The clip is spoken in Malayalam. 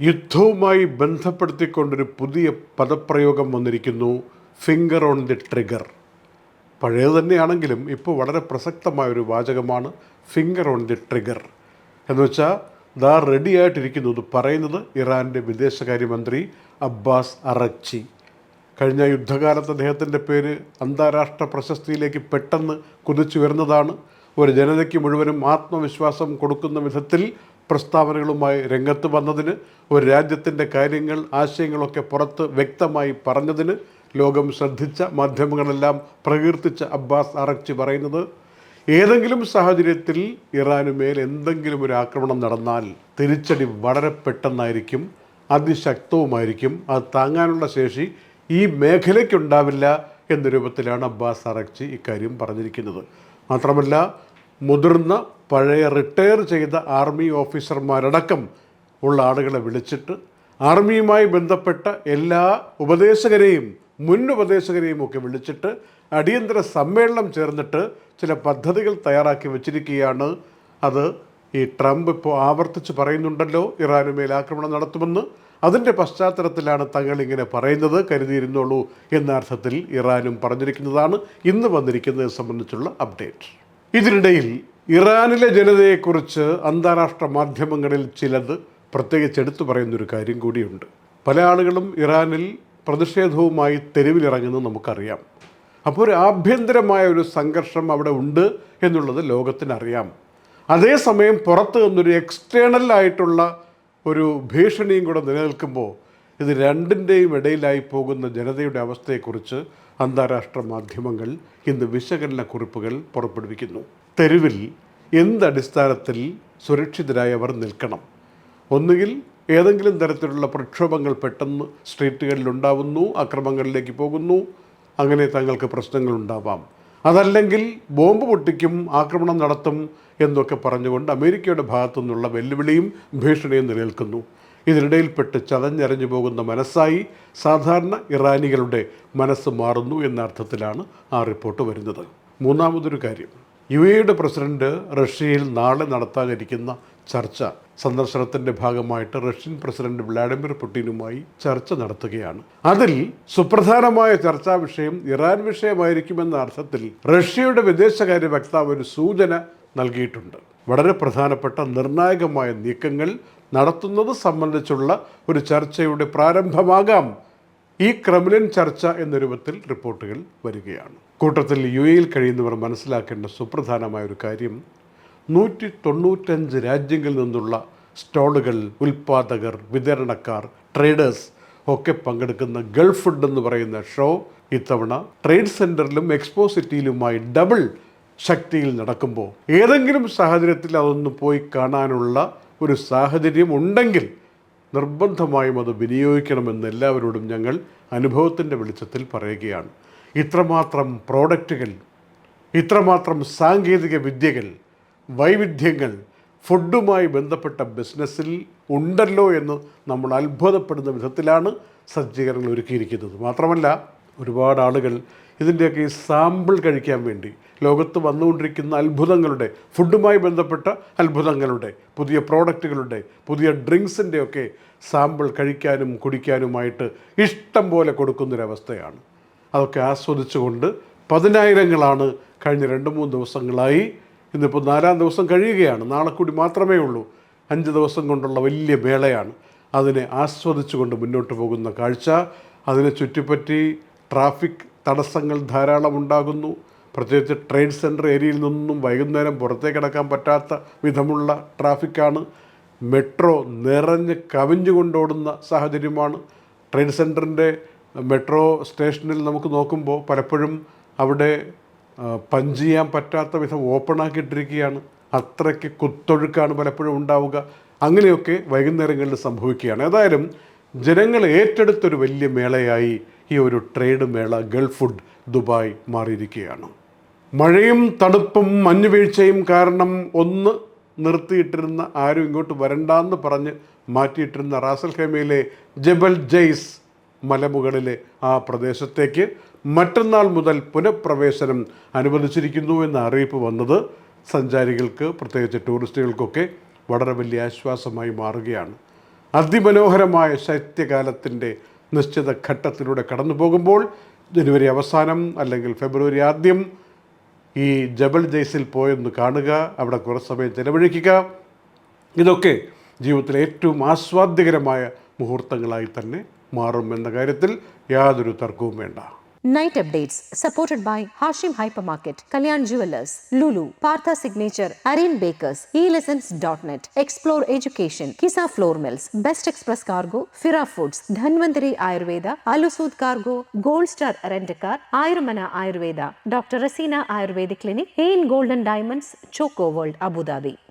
യുദ്ധവുമായി ബന്ധപ്പെടുത്തിക്കൊണ്ടൊരു പുതിയ പദപ്രയോഗം വന്നിരിക്കുന്നു, ഫിംഗർ ഓൺ ദി ട്രിഗർ. പഴയത് തന്നെയാണെങ്കിലും ഇപ്പോൾ വളരെ പ്രസക്തമായൊരു വാചകമാണ് ഫിംഗർ ഓൺ ദി ട്രിഗർ എന്ന് വെച്ചാൽ ദാ റെഡി ആയിട്ടിരിക്കുന്നു. ഇത് പറയുന്നത് ഇറാൻ്റെ വിദേശകാര്യമന്ത്രി അബ്ബാസ് അറക്ചി. കഴിഞ്ഞ യുദ്ധകാലത്ത് അദ്ദേഹത്തിൻ്റെ പേര് അന്താരാഷ്ട്ര പ്രശസ്തിയിലേക്ക് പെട്ടെന്ന് കുതിച്ചുയർന്നതാണ്. ഒരു ജനതയ്ക്ക് മുഴുവനും ആത്മവിശ്വാസം കൊടുക്കുന്ന വിധത്തിൽ പ്രസ്താവനകളുമായി രംഗത്ത് വന്നതിന്, ഒരു രാജ്യത്തിൻ്റെ കാര്യങ്ങൾ ആശയങ്ങളൊക്കെ പുറത്ത് വ്യക്തമായി പറഞ്ഞതിന് ലോകം ശ്രദ്ധിച്ച മാധ്യമങ്ങളെല്ലാം പ്രകീർത്തിച്ച അബ്ബാസ് അറക്ചി പറയുന്നത്, ഏതെങ്കിലും സാഹചര്യത്തിൽ ഇറാനുമേൽ എന്തെങ്കിലും ഒരു ആക്രമണം നടന്നാൽ തിരിച്ചടി വളരെ പെട്ടെന്നായിരിക്കും, അതിശക്തവുമായിരിക്കും. അത് താങ്ങാനുള്ള ശേഷി ഈ മേഖലയ്ക്കുണ്ടാവില്ല എന്ന രൂപത്തിലാണ് അബ്ബാസ് അറക്ചി ഇക്കാര്യം പറഞ്ഞിരിക്കുന്നത്. മാത്രമല്ല, മുതിർന്ന പഴയ റിട്ടയർ ചെയ്ത ആർമി ഓഫീസർമാരടക്കം ഉള്ള ആളുകളെ വിളിച്ചിട്ട് ആർമിയുമായി ബന്ധപ്പെട്ട എല്ലാ ഉപദേശകരെയും മുൻ ഉപദേശകരെയും ഒക്കെ വിളിച്ചിട്ട് അടിയന്തര സമ്മേളനം ചേർന്നിട്ട് ചില പദ്ധതികൾ തയ്യാറാക്കി വച്ചിരിക്കുകയാണ്. അത് ഈ ട്രംപ് ഇപ്പോൾ ആവർത്തിച്ച് പറയുന്നുണ്ടല്ലോ ഇറാനുമേൽ ആക്രമണം നടത്തുമെന്ന്. അതിൻ്റെ പശ്ചാത്തലത്തിലാണ് തങ്ങൾ ഇങ്ങനെ പറയുന്നത്, കരുതിയിരുന്നുള്ളൂ എന്ന അർത്ഥത്തിൽ ഇറാനും പറഞ്ഞിരിക്കുന്നതാണ് ഇന്ന് വന്നിരിക്കുന്നത് സംബന്ധിച്ചുള്ള അപ്ഡേറ്റ്. ഇതിനിടയിൽ ഇറാനിലെ ജനതയെക്കുറിച്ച് അന്താരാഷ്ട്ര മാധ്യമങ്ങളിൽ ചിലത് പ്രത്യേകിച്ച് എടുത്തു പറയുന്നൊരു കാര്യം കൂടിയുണ്ട്. പല ആളുകളും ഇറാനിൽ പ്രതിഷേധവുമായി തെരുവിലിറങ്ങുന്നത് നമുക്കറിയാം. അപ്പോൾ ഒരു ആഭ്യന്തരമായ ഒരു സംഘർഷം അവിടെ ഉണ്ട് എന്നുള്ളത് ലോകത്തിനറിയാം. അതേസമയം പുറത്ത് നിന്നൊരു എക്സ്റ്റേണൽ ആയിട്ടുള്ള ഒരു ഭീഷണിയും കൂടെ നിലനിൽക്കുമ്പോൾ ഇത് രണ്ടിൻ്റെയും ഇടയിലായി പോകുന്ന ജനതയുടെ അവസ്ഥയെക്കുറിച്ച് അന്താരാഷ്ട്ര മാധ്യമങ്ങൾ ഇന്ന് വിശകലന കുറിപ്പുകൾ പുറപ്പെടുവിക്കുന്നു. തെരുവിൽ എന്തടിസ്ഥാനത്തിൽ സുരക്ഷിതരായി അവർ നിൽക്കണം? ഒന്നുകിൽ ഏതെങ്കിലും തരത്തിലുള്ള പ്രക്ഷോഭങ്ങൾ പെട്ടെന്ന് സ്ട്രീറ്റുകളിൽ ഉണ്ടാവുന്നു, അക്രമങ്ങളിലേക്ക് പോകുന്നു, അങ്ങനെ തങ്ങൾക്ക് പ്രശ്നങ്ങളുണ്ടാവാം. അതല്ലെങ്കിൽ ബോംബ് പൊട്ടിക്കും, ആക്രമണം നടത്തും എന്നൊക്കെ പറഞ്ഞുകൊണ്ട് അമേരിക്കയുടെ ഭാഗത്തു നിന്നുള്ള വെല്ലുവിളിയും ഭീഷണിയും നിലനിൽക്കുന്നു. ഇതിനിടയിൽപ്പെട്ട് ചതഞ്ഞരഞ്ഞു പോകുന്ന മനസ്സായി സാധാരണ ഇറാനികളുടെ മനസ്സ് മാറുന്നു എന്ന അർത്ഥത്തിലാണ് ആ റിപ്പോർട്ട് വരുന്നത്. മൂന്നാമതൊരു കാര്യം, യുഎഇയുടെ പ്രസിഡന്റ് റഷ്യയിൽ നാളെ നടത്താനിരിക്കുന്ന ചർച്ച സന്ദർശനത്തിൻ്റെ ഭാഗമായിട്ട് റഷ്യൻ പ്രസിഡന്റ് വ്ളാഡിമിർ പുടിനുമായി ചർച്ച നടത്തുകയാണ്. അതിൽ സുപ്രധാനമായ ചർച്ചാ വിഷയം ഇറാൻ വിഷയമായിരിക്കുമെന്ന അർത്ഥത്തിൽ റഷ്യയുടെ വിദേശകാര്യ വക്താവ് ഒരു സൂചന നൽകിയിട്ടുണ്ട്. വളരെ പ്രധാനപ്പെട്ട നിർണായകമായ നീക്കങ്ങൾ നടത്തുന്നത് സംബന്ധിച്ചുള്ള ഒരു ചർച്ചയുടെ പ്രാരംഭമാകാം ഈ ക്രെംലിൻ ചർച്ച എന്ന രൂപത്തിൽ റിപ്പോർട്ടുകൾ വരികയാണ്. കൂട്ടത്തിൽ യുഎഇയിൽ കഴിയുന്നവർ മനസ്സിലാക്കേണ്ട സുപ്രധാനമായ ഒരു കാര്യം, 195 രാജ്യങ്ങളിൽ നിന്നുള്ള സ്റ്റാളുകൾ, ഉൽപ്പാദകർ, വിതരണക്കാർ, ട്രേഡേഴ്സ് ഒക്കെ പങ്കെടുക്കുന്ന ഗൾഫ് ഫുഡ് എന്ന് പറയുന്ന ഷോ ഇത്തവണ ട്രേഡ് സെൻറ്ററിലും എക്സ്പോ സിറ്റിയിലുമായി ഡബിൾ ശക്തിയിൽ നടക്കുമ്പോൾ ഏതെങ്കിലും സാഹചര്യത്തിൽ അതൊന്ന് പോയി കാണാനുള്ള ഒരു സാഹചര്യം ഉണ്ടെങ്കിൽ നിർബന്ധമായും അത് വിനിയോഗിക്കണമെന്ന് എല്ലാവരോടും ഞങ്ങൾ അനുഭവത്തിൻ്റെ വെളിച്ചത്തിൽ പറയുകയാണ്. ഇത്രമാത്രം പ്രോഡക്റ്റുകൾ, ഇത്രമാത്രം സാങ്കേതിക വിദ്യകൾ, വൈവിധ്യങ്ങൾ ഫുഡുമായി ബന്ധപ്പെട്ട ബിസിനസ്സിൽ ഉണ്ടല്ലോ എന്ന് നമ്മൾ അത്ഭുതപ്പെടുന്ന വിധത്തിലാണ് സജ്ജീകരണങ്ങൾ ഒരുക്കിയിരിക്കുന്നത്. മാത്രമല്ല, ഒരുപാട് ആളുകൾ ഇതിൻ്റെയൊക്കെ ഈ സാമ്പിൾ കഴിക്കാൻ വേണ്ടി ലോകത്ത് വന്നുകൊണ്ടിരിക്കുന്ന അത്ഭുതങ്ങളുടെ, ഫുഡുമായി ബന്ധപ്പെട്ട അത്ഭുതങ്ങളുടെ, പുതിയ പ്രോഡക്റ്റുകളുടെ, പുതിയ ഡ്രിങ്ക്സിൻ്റെയൊക്കെ സാമ്പിൾ കഴിക്കാനും കുടിക്കാനുമായിട്ട് ഇഷ്ടം പോലെ കൊടുക്കുന്നൊരവസ്ഥയാണ്. അതൊക്കെ ആസ്വദിച്ചുകൊണ്ട് പതിനായിരങ്ങളാണ് കഴിഞ്ഞ 2-3 ദിവസങ്ങളായി, ഇന്നിപ്പോൾ 4-ാം ദിവസം കഴിയുകയാണ്, നാളെ കൂടി മാത്രമേ ഉള്ളൂ, 5 ദിവസം കൊണ്ടുള്ള വലിയ മേളയാണ്. അതിനെ ആസ്വദിച്ചുകൊണ്ട് മുന്നോട്ട് പോകുന്ന കാഴ്ച. അതിനെ ചുറ്റിപ്പറ്റി ട്രാഫിക് തടസ്സങ്ങൾ ധാരാളം ഉണ്ടാകുന്നു. പ്രത്യേകിച്ച് ട്രേഡ് സെൻറ്റർ ഏരിയയിൽ നിന്നും വൈകുന്നേരം പുറത്തേക്ക് കിടക്കാൻ പറ്റാത്ത വിധമുള്ള ട്രാഫിക്കാണ്. മെട്രോ നിറഞ്ഞ് കവിഞ്ഞുകൊണ്ടോടുന്ന സാഹചര്യമാണ്. ട്രേഡ് സെൻറ്ററിൻ്റെ മെട്രോ സ്റ്റേഷനിൽ നമുക്ക് നോക്കുമ്പോൾ പലപ്പോഴും അവിടെ പഞ്ച് ചെയ്യാൻ പറ്റാത്ത വിധം ഓപ്പണാക്കിയിട്ടിരിക്കുകയാണ്. അത്രയ്ക്ക് കുത്തൊഴുക്കാണ് പലപ്പോഴും ഉണ്ടാവുക. അങ്ങനെയൊക്കെ വൈകുന്നേരങ്ങളിൽ സംഭവിക്കുകയാണ്. ഏതായാലും ജനങ്ങൾ ഏറ്റെടുത്തൊരു വലിയ മേളയായി ഈ ഒരു ട്രേഡ് മേള ഗൾഫ് ഫുഡ് ദുബായ് മാറിയിരിക്കുകയാണ്. മഴയും തണുപ്പും മഞ്ഞുവീഴ്ചയും കാരണം ഒന്ന് നിർത്തിയിട്ടിരുന്ന, ആരും ഇങ്ങോട്ട് വരണ്ടെന്ന് പറഞ്ഞ് മാറ്റിയിട്ടിരുന്ന റാസൽ ഖൈമയിലെ ജബൽ ജയ്സ് മലമുകളിലെ ആ പ്രദേശത്തേക്ക് മറ്റന്നാൾ മുതൽ പുനഃപ്രവേശനം അനുവദിച്ചിരിക്കുന്നു എന്ന അറിയിപ്പ് വന്നത് സഞ്ചാരികൾക്ക്, പ്രത്യേകിച്ച് ടൂറിസ്റ്റുകൾക്കൊക്കെ വളരെ വലിയ ആശ്വാസമായി മാറുകയാണ്. അതിമനോഹരമായ ശൈത്യകാലത്തിൻ്റെ നിശ്ചിത ഘട്ടത്തിലൂടെ കടന്നു പോകുമ്പോൾ ജനുവരി അവസാനം അല്ലെങ്കിൽ ഫെബ്രുവരി ആദ്യം ഈ ജബൽ ജയ്സിൽ പോയൊന്ന് കാണുക, അവിടെ കുറച്ച് സമയം ചെലവഴിക്കുക. ഇതൊക്കെ ജീവിതത്തിലെ ഏറ്റവും ആസ്വാദ്യകരമായ മുഹൂർത്തങ്ങളായി തന്നെ മാറും എന്ന കാര്യത്തിൽ യാതൊരു തർക്കവും വേണ്ട. Night updates supported by Hashim Hypermarket, Kalyan Jewelers, Lulu, Partha Signature, Aryan Bakers, eLessons.net, Explore Education, Kisa Floor Mills, Best Express Cargo, Fira Foods, Dhanvantari Ayurveda, Alusud Cargo, Gold Star Rent-A-Car, Ayurmana Ayurveda, Dr. Rasina Ayurvedic Clinic, Hain Golden Diamonds, Choco World, Abu Dhabi.